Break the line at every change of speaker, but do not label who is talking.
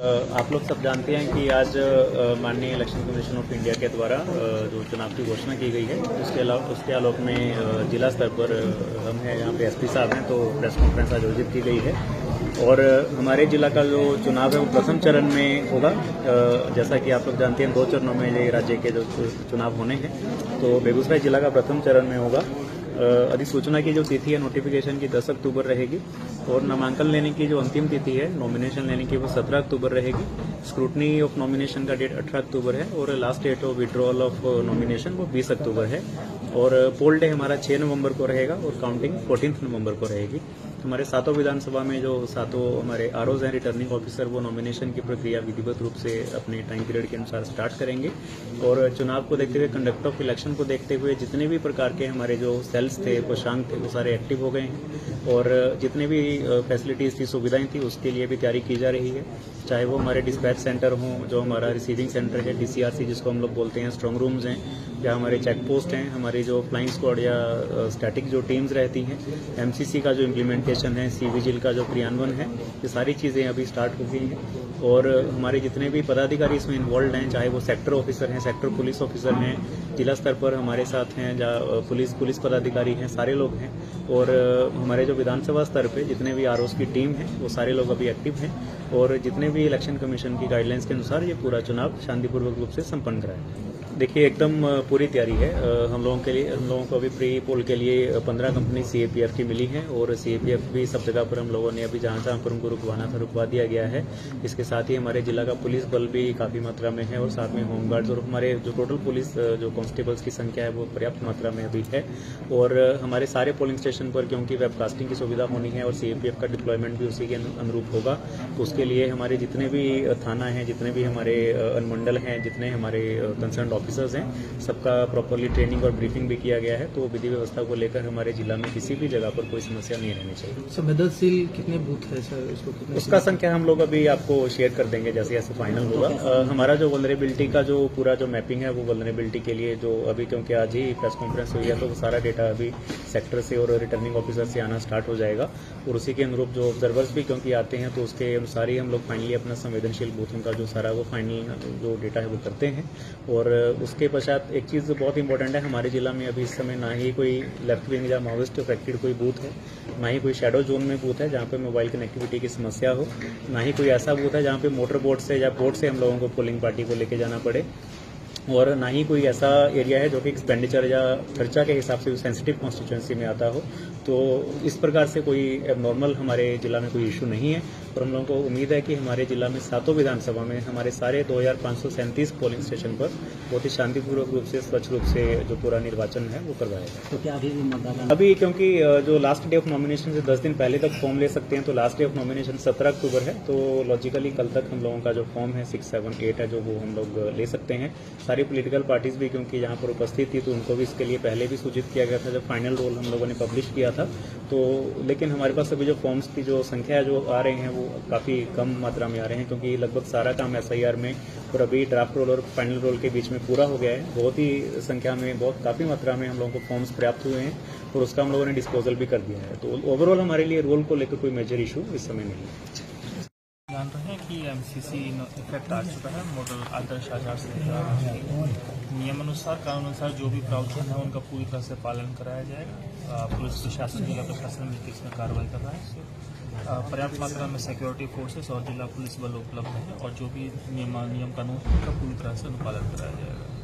आप लोग सब जानते हैं कि आज माननीय इलेक्शन कमीशन ऑफ इंडिया के द्वारा जो चुनाव की घोषणा की गई है, उसके आलोक में जिला स्तर पर हम हैं, यहाँ पे एसपी साहब हैं, तो प्रेस कॉन्फ्रेंस आयोजित की गई है। और हमारे जिला का जो चुनाव है वो प्रथम चरण में होगा। जैसा कि आप लोग जानते हैं 2 चरणों में ये राज्य के जो चुनाव होने हैं, तो बेगूसराय जिला का प्रथम चरण में होगा। अधिसूचना की जो तिथि है नोटिफिकेशन की 10 अक्टूबर रहेगी और नामांकन लेने की जो अंतिम तिथि है नॉमिनेशन लेने की वो 17 अक्टूबर रहेगी। स्क्रूटनी ऑफ नॉमिनेशन का डेट 18 अक्टूबर है और last date of withdrawal of nomination वो 20 अक्टूबर है। और पोल डे हमारा 6 नवंबर को रहेगा और काउंटिंग 14 नवंबर को रहेगी। हमारे 7 विधानसभा में जो 7 हमारे आरओज हैं रिटर्निंग ऑफिसर, वो नॉमिनेशन की प्रक्रिया विधिवत रूप से अपने टाइम पीरियड के अनुसार स्टार्ट करेंगे। और चुनाव को देखते हुए, कंडक्ट ऑफ इलेक्शन को देखते हुए जितने भी प्रकार के हमारे जो सेल्स थे, कोषांग थे, वो सारे एक्टिव हो गए हैं और जितने भी फैसिलिटीज थी, सुविधाएं थी, उसके लिए भी तैयारी की जा रही है। चाहे वो हमारे डिस्पैच सेंटर हों, जो हमारा रिसीविंग सेंटर है, डीसीआरसी जिसको हम लोग बोलते हैं, स्ट्रांग रूम्स हैं, या हमारे चेक पोस्ट हैं, हमारी जो फ्लाइंग स्क्वाड या स्टैटिक जो टीम्स रहती हैं, एमसीसी का जो इम्प्लीमेंटेशन है, सी विजिल का जो क्रियान्वयन है, ये सारी चीज़ें अभी स्टार्ट हो गई हैं। और हमारे जितने भी पदाधिकारी इसमें इन्वॉल्व हैं, चाहे वो सेक्टर ऑफिसर हैं, सेक्टर पुलिस ऑफिसर हैं, जिला स्तर पर हमारे साथ हैं, जहाँ पुलिस पदाधिकारी हैं, सारे लोग हैं। और हमारे जो विधानसभा स्तर पे जितने भी आरओस की टीम है, वो सारे लोग अभी एक्टिव हैं और जितने भी इलेक्शन कमीशन की गाइडलाइंस के अनुसार ये पूरा चुनाव शांतिपूर्वक रूप से संपन्न कराया। देखिए, एकदम पूरी तैयारी है हम लोगों के लिए। हम लोगों को अभी प्री पोल के लिए 15 कंपनी सीएपीएफ की मिली हैं और सीएपीएफ भी सब जगह पर हम लोगों ने अभी जहाँ पर उनको रुकवाना था रुकवा दिया गया है। इसके साथ ही हमारे जिला का पुलिस बल भी काफ़ी मात्रा में है और साथ में होमगार्ड्स और हमारे जो टोटल पुलिस जो कांस्टेबल्स की संख्या है वो पर्याप्त मात्रा में अभी है। और हमारे सारे पोलिंग स्टेशन पर क्योंकि वेबकास्टिंग की सुविधा होनी है और सीएपीएफ का डिप्लॉयमेंट भी उसी के अनुरूप होगा, तो उसके लिए हमारे जितने भी थाना हैं, जितने भी हमारे अनुमंडल हैं, जितने हमारे कंसर्न ऑफिसर्स हैं, सबका प्रॉपरली ट्रेनिंग और ब्रीफिंग भी किया गया है। तो विधि व्यवस्था को लेकर हमारे जिला में किसी भी जगह पर कोई समस्या नहीं रहनी चाहिए।
संवेदनशील कितने बूथ है सर?
उसका संख्या हम लोग अभी आपको शेयर कर देंगे जैसे जैसे फाइनल होगा। हमारा जो वल्नरेबिलिटी का जो पूरा जो मैपिंग है, वो वल्नरेबिलिटी के लिए जो अभी क्योंकि आज ही प्रेस कॉन्फ्रेंस हुई है, तो वो सारा डेटा अभी सेक्टर से और रिटर्निंग ऑफिसर से आना स्टार्ट हो जाएगा और उसी के अनुरूप जो ऑब्जर्वर्स भी क्योंकि आते हैं, तो उसके अनुसार ही हम लोग फाइनली अपना संवेदनशील बूथों का जो सारा वो फाइनल जो डेटा है वो करते हैं। और उसके पश्चात एक चीज़ बहुत इंपॉर्टेंट है, हमारे जिला में अभी इस समय ना ही कोई लेफ्ट विंग या माओइस्ट अफेक्टेड कोई बूथ है, ना ही कोई शैडो जोन में बूथ है जहाँ पे मोबाइल कनेक्टिविटी की समस्या हो, ना ही कोई ऐसा बूथ है जहाँ पे मोटर बोट से या बोट से हम लोगों को पोलिंग पार्टी को लेके जाना पड़े, और ना ही कोई ऐसा एरिया है जो कि एक्सपेंडिचर या खर्चा के हिसाब से सेंसिटिव कॉन्स्टिट्यूंसी में आता हो। तो इस प्रकार से कोई एबनॉर्मल हमारे जिला में कोई इशू नहीं है और हम लोगों को उम्मीद है कि हमारे जिला में 7 विधानसभा में हमारे सारे 2537 पोलिंग स्टेशन पर बहुत ही शांतिपूर्वक रूप से, स्वच्छ रूप से जो पूरा निर्वाचन है वो करवाया जाए।
तो क्या अभी मतदान
अभी क्योंकि जो लास्ट डे ऑफ नॉमिनेशन से 10 दिन पहले तक फॉर्म ले सकते हैं, तो लास्ट डे ऑफ नॉमिनेशन 17 अक्टूबर है, तो लॉजिकली कल तक हम लोगों का जो फॉर्म है 6, 7, 8 है जो वो हम लोग ले सकते हैं। सारी पॉलिटिकल पार्टीज भी क्योंकि यहाँ पर उपस्थित थी, तो उनको भी इसके लिए पहले भी सूचित किया गया था जब फाइनल रोल हम लोगों ने पब्लिश किया था। तो लेकिन हमारे पास अभी जो फॉर्म्स की जो संख्या है जो आ रहे हैं वो काफ़ी कम मात्रा में आ रहे हैं, क्योंकि लगभग सारा काम एसआईआर में और अभी ड्राफ्ट रोल और फाइनल रोल के बीच में पूरा हो गया है। बहुत ही संख्या में, बहुत काफ़ी मात्रा में हम लोगों को फॉर्म्स प्राप्त हुए हैं और उसका हम लोगों ने डिस्पोजल भी कर दिया है। तो ओवरऑल हमारे लिए रोल को लेकर कोई मेजर इशू इस समय नहीं है।
जान रहे हैं कि एमसीसी इफेक्ट आ चुका है। मॉडल आदर्श आचार संहिता नियमानुसार, कानूनानुसार जो भी प्रावधान है उनका पूरी तरह से पालन कराया जाएगा। पुलिस प्रशासन, जिला प्रशासन भी इसमें कार्रवाई कर रहा है। पर्याप्त मात्रा में सिक्योरिटी फोर्सेस और जिला पुलिस बल उपलब्ध है और जो भी नियम कानून का पूरी तरह से अनुपालन कराया जाएगा।